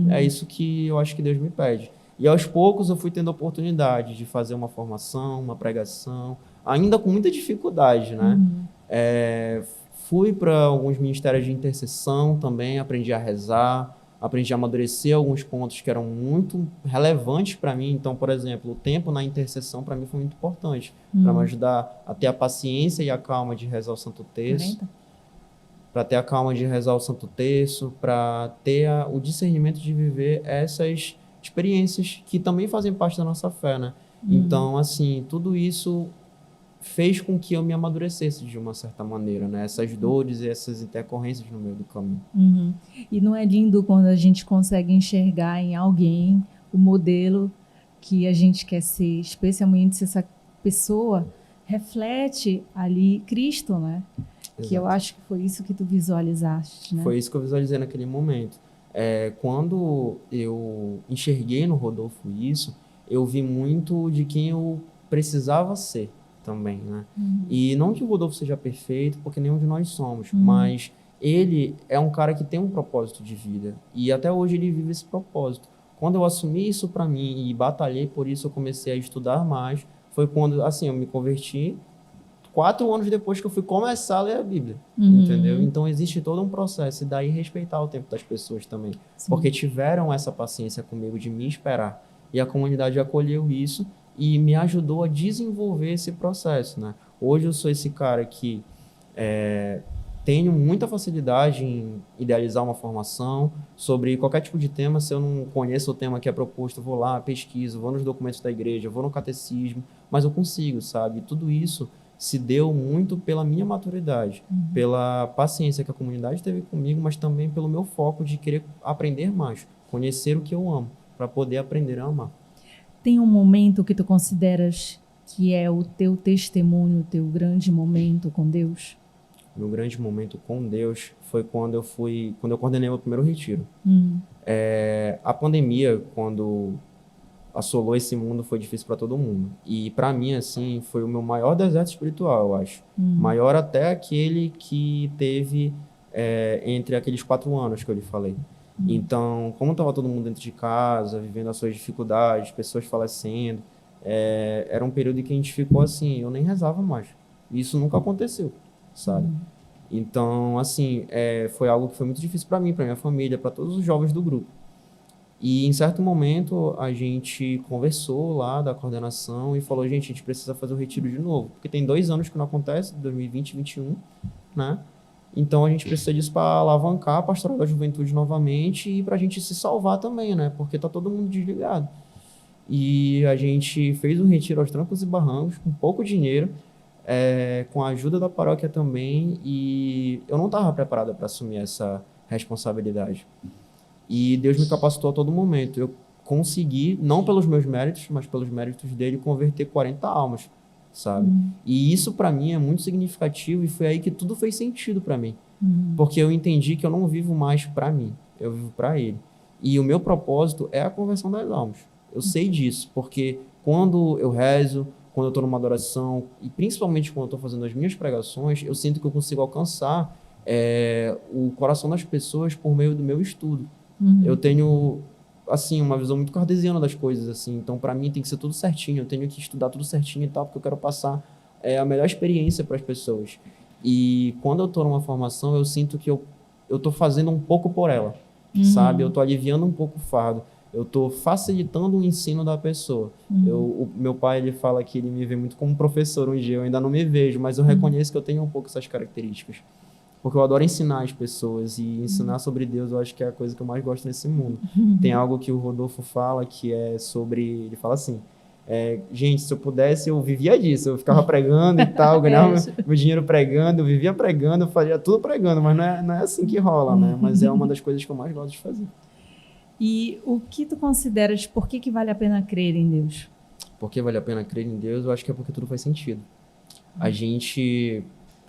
É isso que eu acho que Deus me pede. E aos poucos eu fui tendo a oportunidade de fazer uma formação, uma pregação, ainda com muita dificuldade, né? Fui para alguns ministérios de intercessão também, aprendi a rezar, aprendi a amadurecer alguns pontos que eram muito relevantes para mim. Então, por exemplo, o tempo na intercessão para mim foi muito importante, para me ajudar a ter a paciência e a calma de rezar o Santo Terço, para ter a calma de rezar o Santo Terço, para ter o discernimento de viver essas experiências que também fazem parte da nossa fé, né? Então, assim, tudo isso fez com que eu me amadurecesse de uma certa maneira, né? Essas dores e essas intercorrências no meio do caminho. E não é lindo quando a gente consegue enxergar em alguém o modelo que a gente quer ser, especialmente se essa pessoa reflete ali Cristo, né? Exato. Que eu acho que foi isso que tu visualizaste, né? Foi isso que eu visualizei naquele momento. Quando eu enxerguei no Rodolfo isso, eu vi muito de quem eu precisava ser também, né? E não que o Rodolfo seja perfeito, porque nenhum de nós somos, mas ele é um cara que tem um propósito de vida e até hoje ele vive esse propósito. Quando eu assumi isso para mim e batalhei por isso, eu comecei a estudar mais. Foi quando, assim, eu me converti 4 anos depois que eu fui começar a ler a Bíblia, entendeu? Então existe todo um processo e daí respeitar o tempo das pessoas também, porque tiveram essa paciência comigo de me esperar e a comunidade acolheu isso e me ajudou a desenvolver esse processo, né? Hoje eu sou esse cara que tenho muita facilidade em idealizar uma formação sobre qualquer tipo de tema. Se eu não conheço o tema que é proposto, eu vou lá, pesquiso, vou nos documentos da igreja, vou no catecismo, mas eu consigo, sabe? Tudo isso se deu muito pela minha maturidade, pela paciência que a comunidade teve comigo, mas também pelo meu foco de querer aprender mais, conhecer o que eu amo, para poder aprender a amar. Tem um momento que tu consideras que é o teu testemunho, o teu grande momento com Deus? Meu grande momento com Deus foi quando eu coordenei meu primeiro retiro. A pandemia, quando assolou esse mundo, foi difícil para todo mundo. E para mim, assim, foi o meu maior deserto espiritual, eu acho. Maior até aquele que teve entre aqueles 4 anos que eu lhe falei. Então, como estava todo mundo dentro de casa, vivendo as suas dificuldades, pessoas falecendo, era um período em que a gente ficou assim, eu nem rezava mais. Isso nunca aconteceu, sabe? Então, assim, foi algo que foi muito difícil para mim, para minha família, para todos os jovens do grupo. E em certo momento a gente conversou lá da coordenação e falou, gente, a gente precisa fazer o retiro de novo, porque tem 2 anos que não acontece, 2020 e 2021, né? Então a gente precisa disso para alavancar a pastoral da juventude novamente e para a gente se salvar também, né? Porque tá todo mundo desligado. E a gente fez um retiro aos trancos e barrancos, com pouco dinheiro, com a ajuda da paróquia também, e eu não estava preparado para assumir essa responsabilidade. E Deus me capacitou a todo momento. Eu consegui, não pelos meus méritos, mas pelos méritos dele, converter 40 almas, sabe? E isso para mim é muito significativo e foi aí que tudo fez sentido para mim. Porque eu entendi que eu não vivo mais para mim, eu vivo para ele. E o meu propósito é a conversão das almas. Eu sei disso, porque quando eu rezo, quando eu estou numa adoração, e principalmente quando eu estou fazendo as minhas pregações, eu sinto que eu consigo alcançar o coração das pessoas por meio do meu estudo. Eu tenho, assim, uma visão muito cartesiana das coisas, assim. Então, para mim, tem que ser tudo certinho. Eu tenho que estudar tudo certinho e tal, porque eu quero passar a melhor experiência para as pessoas. E quando eu estou numa formação, eu sinto que eu estou fazendo um pouco por ela, sabe? Eu estou aliviando um pouco o fardo. Eu estou facilitando o ensino da pessoa. O meu pai, ele fala que ele me vê muito como professor um dia. Eu ainda não me vejo, mas eu reconheço que eu tenho um pouco essas características. Porque eu adoro ensinar as pessoas e ensinar sobre Deus, eu acho que é a coisa que eu mais gosto nesse mundo. Tem algo que o Rodolfo fala que é sobre... Ele fala assim, gente, se eu pudesse, eu vivia disso. Eu ficava pregando e tal, eu ganhava meu dinheiro pregando, eu vivia pregando, eu fazia tudo pregando, mas não é assim que rola, né? Mas é uma das coisas que eu mais gosto de fazer. E o que tu consideras, por que vale a pena crer em Deus? Por que vale a pena crer em Deus? Eu acho que é porque tudo faz sentido. A gente...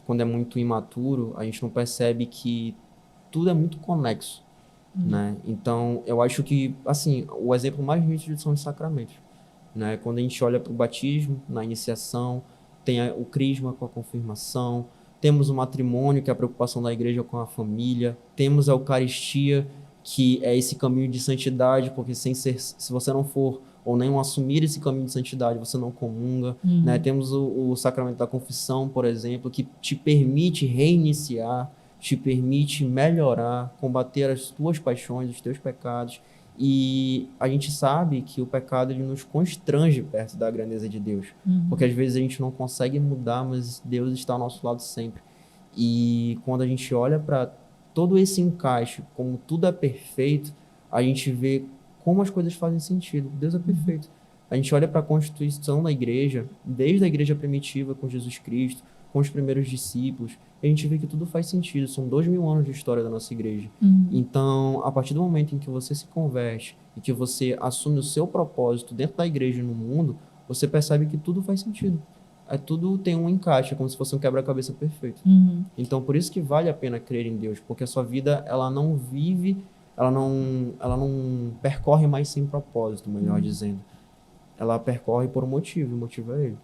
quando é muito imaturo, a gente não percebe que tudo é muito conexo, né? Então, eu acho que, assim, o exemplo mais nítido são os sacramentos, né? Quando a gente olha para o batismo, na iniciação, tem o crisma com a confirmação, temos o matrimônio, que é a preocupação da igreja com a família, temos a Eucaristia, que é esse caminho de santidade, porque se você não for ou nem assumir esse caminho de santidade, você não comunga, né? Temos o sacramento da confissão, por exemplo, que te permite reiniciar, te permite melhorar, combater as tuas paixões, os teus pecados, e a gente sabe que o pecado ele nos constrange perto da grandeza de Deus, porque às vezes a gente não consegue mudar, mas Deus está ao nosso lado sempre. E quando a gente olha para todo esse encaixe, como tudo é perfeito, a gente vê como as coisas fazem sentido. Deus é perfeito. A gente olha para a constituição da igreja, desde a igreja primitiva com Jesus Cristo, com os primeiros discípulos, a gente vê que tudo faz sentido. São 2000 anos de história da nossa igreja. Então, a partir do momento em que você se converte e que você assume o seu propósito dentro da igreja e no mundo, você percebe que tudo faz sentido. Tudo tem um encaixe, é como se fosse um quebra-cabeça perfeito. Então, por isso que vale a pena crer em Deus, porque a sua vida, ela não vive, ela não percorre mais sem propósito, melhor dizendo. Ela percorre por um motivo, e o motivo é Ele.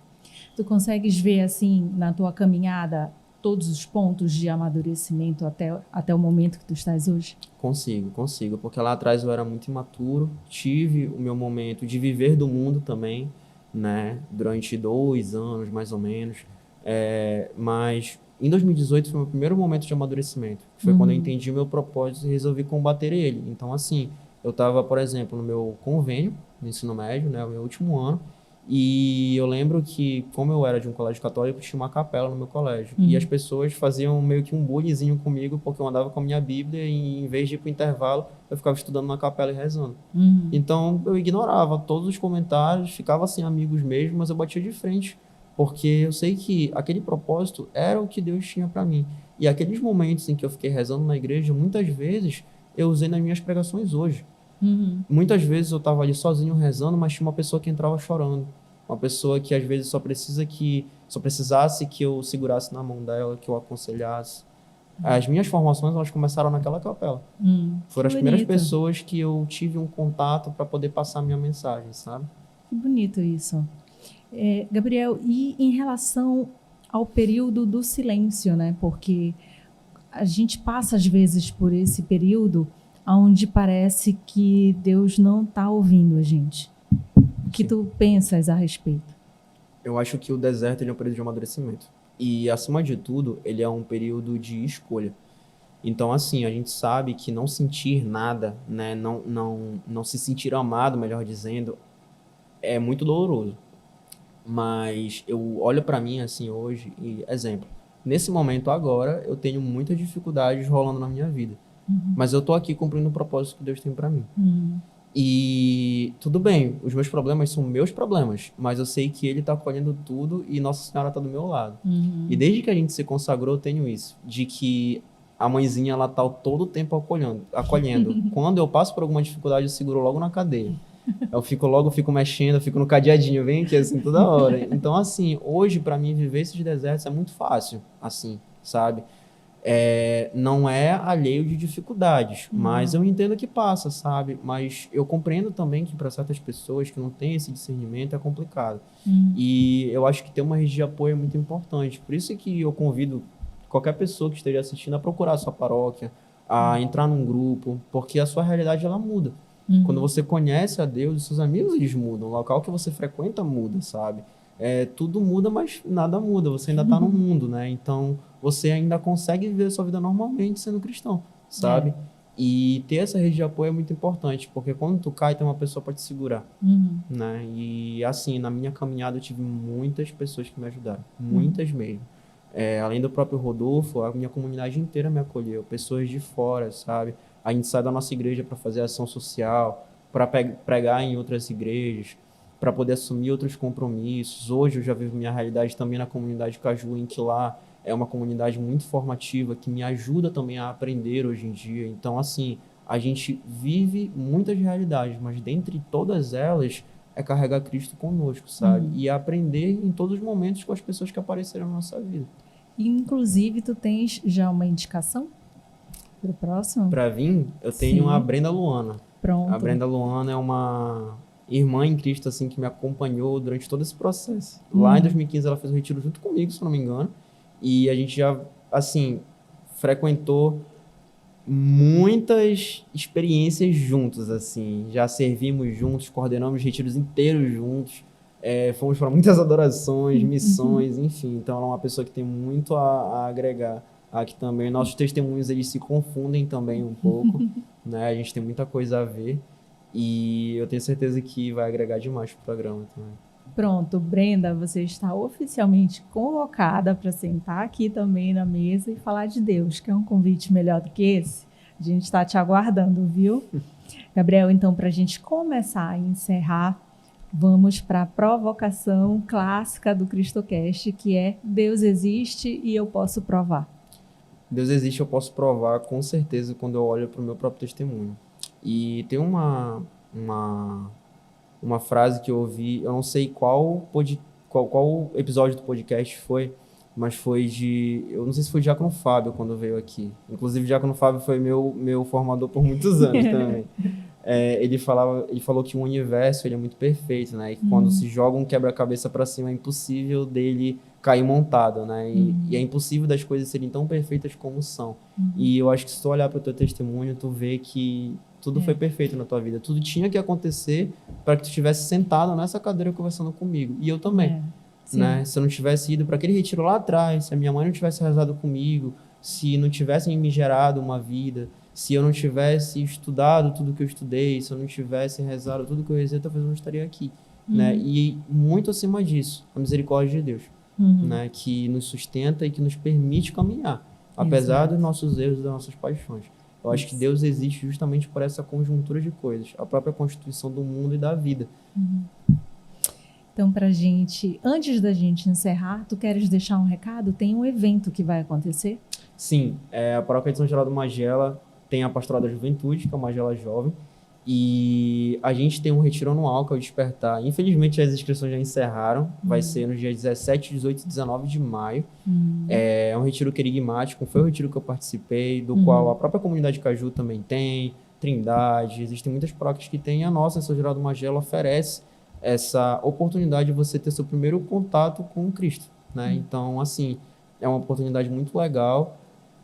Tu consegues ver, assim, na tua caminhada, todos os pontos de amadurecimento até o momento que tu estás hoje? Consigo, porque lá atrás eu era muito imaturo, tive o meu momento de viver do mundo também, né, durante 2 anos, mais ou menos, mas em 2018 foi o meu primeiro momento de amadurecimento, que foi quando eu entendi o meu propósito e resolvi combater ele. Então, assim, eu estava, por exemplo, no meu convênio, no ensino médio, né, o meu último ano, e eu lembro que, como eu era de um colégio católico, tinha uma capela no meu colégio, e as pessoas faziam meio que um bullyingzinho comigo, porque eu andava com a minha Bíblia e, em vez de ir para o intervalo, eu ficava estudando na capela e rezando. Então, eu ignorava todos os comentários, ficava sem amigos mesmo, mas eu batia de frente, porque eu sei que aquele propósito era o que Deus tinha para mim. E aqueles momentos em que eu fiquei rezando na igreja, muitas vezes eu usei nas minhas pregações hoje. Muitas vezes eu estava ali sozinho rezando, mas tinha uma pessoa que entrava chorando. Uma pessoa que às vezes só precisasse que eu segurasse na mão dela, que eu aconselhasse. As minhas formações, elas começaram naquela capela. Foram as primeiras pessoas que eu tive um contato para poder passar a minha mensagem, sabe? Que bonito isso. Gabriel, e em relação ao período do silêncio, né? Porque a gente passa às vezes por esse período onde parece que Deus não está ouvindo a gente. O que tu pensas a respeito? Eu acho que o deserto ele é um período de amadurecimento. E, acima de tudo, ele é um período de escolha. Então, assim, a gente sabe que não sentir nada, né? Não se sentir amado, melhor dizendo, é muito doloroso. Mas eu olho pra mim, assim, hoje, e, exemplo, nesse momento agora, eu tenho muitas dificuldades rolando na minha vida. Mas eu tô aqui cumprindo o propósito que Deus tem pra mim. E tudo bem, os meus problemas são meus problemas, mas eu sei que Ele tá acolhendo tudo e Nossa Senhora tá do meu lado. E desde que a gente se consagrou, eu tenho isso, de que a mãezinha, ela tá todo o tempo acolhendo. Quando eu passo por alguma dificuldade, eu seguro logo na cadeia. Eu fico mexendo, eu fico no cadeadinho, vem aqui, assim, toda hora. Então, assim, hoje, pra mim, viver esses desertos é muito fácil, assim, sabe? Não é alheio de dificuldades, mas eu entendo que passa, sabe? Mas eu compreendo também que para certas pessoas que não têm esse discernimento é complicado. E eu acho que ter uma rede de apoio é muito importante. Por isso que eu convido qualquer pessoa que esteja assistindo a procurar a sua paróquia, a entrar num grupo, porque a sua realidade ela muda. Quando você conhece a Deus, os seus amigos eles mudam, o local que você frequenta muda, sabe? Tudo muda, mas nada muda, você ainda tá no mundo, né? Então, você ainda consegue viver a sua vida normalmente sendo cristão, sabe? E ter essa rede de apoio é muito importante, porque quando tu cai, tem uma pessoa para te segurar, né? E, assim, na minha caminhada eu tive muitas pessoas que me ajudaram, muitas mesmo. Além do próprio Rodolfo, a minha comunidade inteira me acolheu, pessoas de fora, sabe? A gente sai da nossa igreja para fazer ação social, para pregar em outras igrejas, para poder assumir outros compromissos. Hoje eu já vivo minha realidade também na comunidade Caju, em que lá é uma comunidade muito formativa, que me ajuda também a aprender hoje em dia. Então, assim, a gente vive muitas realidades, mas dentre todas elas é carregar Cristo conosco, sabe? E aprender em todos os momentos com as pessoas que apareceram na nossa vida. Inclusive, tu tens já uma indicação para o próximo? Para vir, eu tenho a Brenda Luana. Pronto. A Brenda Luana é uma irmã em Cristo, assim, que me acompanhou durante todo esse processo. Lá em 2015 ela fez um retiro junto comigo, se eu não me engano. E a gente já, assim, frequentou muitas experiências juntos, assim. Já servimos juntos, coordenamos retiros inteiros juntos. Fomos para muitas adorações, missões, enfim. Então ela é uma pessoa que tem muito a agregar aqui também. Nossos testemunhos, eles se confundem também um pouco, né? A gente tem muita coisa a ver. E eu tenho certeza que vai agregar demais pro programa também. Pronto, Brenda, você está oficialmente convocada para sentar aqui também na mesa e falar de Deus. Quer um convite melhor do que esse? A gente está te aguardando, viu? Gabriel, então, para a gente começar a encerrar, vamos para a provocação clássica do CristoCast, que é Deus existe e eu posso provar. Deus existe, eu posso provar com certeza quando eu olho para o meu próprio testemunho. E tem uma frase que eu ouvi, eu não sei qual episódio do podcast foi, mas foi eu não sei se foi o Diácono Fábio quando veio aqui. Inclusive, o Diácono Fábio foi meu formador por muitos anos também. Ele falou que o universo ele é muito perfeito, né? E que quando se joga um quebra-cabeça para cima, é impossível dele cair montado, né? E é impossível das coisas serem tão perfeitas como são. E eu acho que se tu olhar para o teu testemunho, tu vê que tudo foi perfeito na tua vida. Tudo tinha que acontecer para que tu estivesse sentado nessa cadeira conversando comigo. E eu também. Né? Se eu não tivesse ido para aquele retiro lá atrás, se a minha mãe não tivesse rezado comigo, se não tivessem me gerado uma vida, se eu não tivesse estudado tudo que eu estudei, se eu não tivesse rezado tudo que eu rezei, talvez eu não estaria aqui. Né? E muito acima disso, a misericórdia de Deus, né? Que nos sustenta e que nos permite caminhar, apesar dos nossos erros e das nossas paixões. Eu acho que Deus existe justamente por essa conjuntura de coisas, a própria constituição do mundo e da vida. Então, antes da gente encerrar, tu queres deixar um recado? Tem um evento que vai acontecer? Sim, a Paróquia de São Geraldo Magela tem a Pastoral da Juventude, que é o Magela Jovem, E a gente tem um retiro anual, que é o Despertar. Infelizmente, as inscrições já encerraram. Vai ser nos dias 17, 18 e 19 de maio. É um retiro querigmático. Foi o retiro que eu participei, do qual a própria comunidade Caju também tem, Trindade. Existem muitas paróquias que têm. A nossa, em São Geraldo Magela, oferece essa oportunidade de você ter seu primeiro contato com Cristo, né? Então, assim, é uma oportunidade muito legal.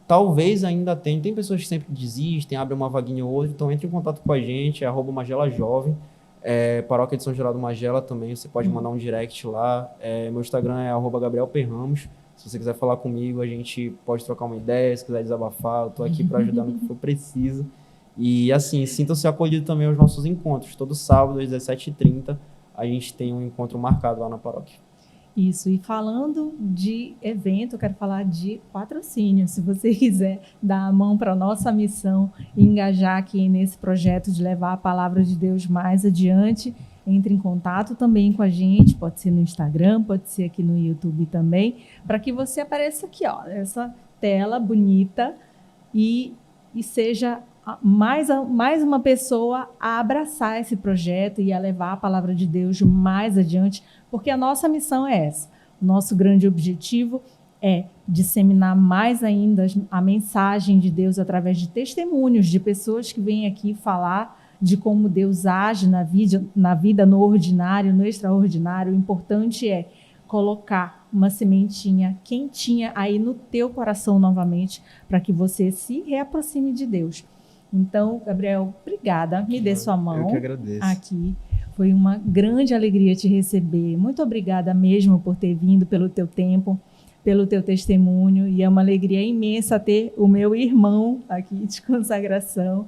Talvez ainda tem pessoas que sempre desistem, abrem uma vaguinha ou outra, então entre em contato com a gente, é @magelajovem, paróquia de São Geraldo Magela também, você pode mandar um direct lá, meu Instagram é @gabrielperramos, se você quiser falar comigo, a gente pode trocar uma ideia, se quiser desabafar, eu tô aqui para ajudar no que for preciso. E assim, sintam-se acolhidos também aos nossos encontros, todo sábado às 17h30, a gente tem um encontro marcado lá na paróquia. Isso, e falando de evento, eu quero falar de patrocínio. Se você quiser dar a mão para a nossa missão e engajar aqui nesse projeto de levar a palavra de Deus mais adiante, entre em contato também com a gente, pode ser no Instagram, pode ser aqui no YouTube também, para que você apareça aqui, ó, nessa tela bonita e seja mais uma pessoa a abraçar esse projeto e a levar a palavra de Deus mais adiante, porque a nossa missão é essa. O nosso grande objetivo é disseminar mais ainda a mensagem de Deus através de testemunhos de pessoas que vêm aqui falar de como Deus age na vida no ordinário, no extraordinário. O importante é colocar uma sementinha quentinha aí no teu coração novamente, para que você se reaproxime de Deus. Então, Gabriel, obrigada. Me dê sua mão. Eu que agradeço. Aqui. Foi uma grande alegria te receber. Muito obrigada mesmo por ter vindo, pelo teu tempo, pelo teu testemunho. E é uma alegria imensa ter o meu irmão aqui de consagração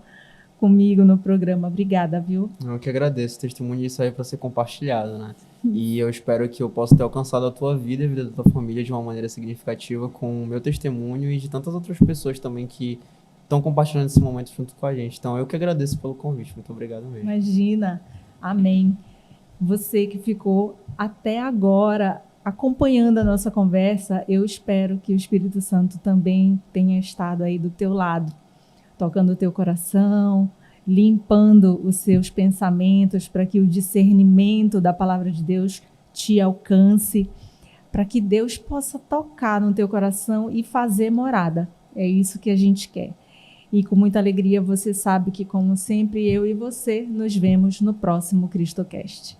comigo no programa. Obrigada, viu? Eu que agradeço. O testemunho disso aí para ser compartilhado, né? E eu espero que eu possa ter alcançado a tua vida e a vida da tua família de uma maneira significativa com o meu testemunho e de tantas outras pessoas também que estão compartilhando esse momento junto com a gente. Então, eu que agradeço pelo convite. Muito obrigado mesmo. Imagina. Amém. Você que ficou até agora acompanhando a nossa conversa, eu espero que o Espírito Santo também tenha estado aí do teu lado, tocando o teu coração, limpando os seus pensamentos para que o discernimento da palavra de Deus te alcance, para que Deus possa tocar no teu coração e fazer morada. É isso que a gente quer. E com muita alegria você sabe que, como sempre, eu e você nos vemos no próximo CristoCast.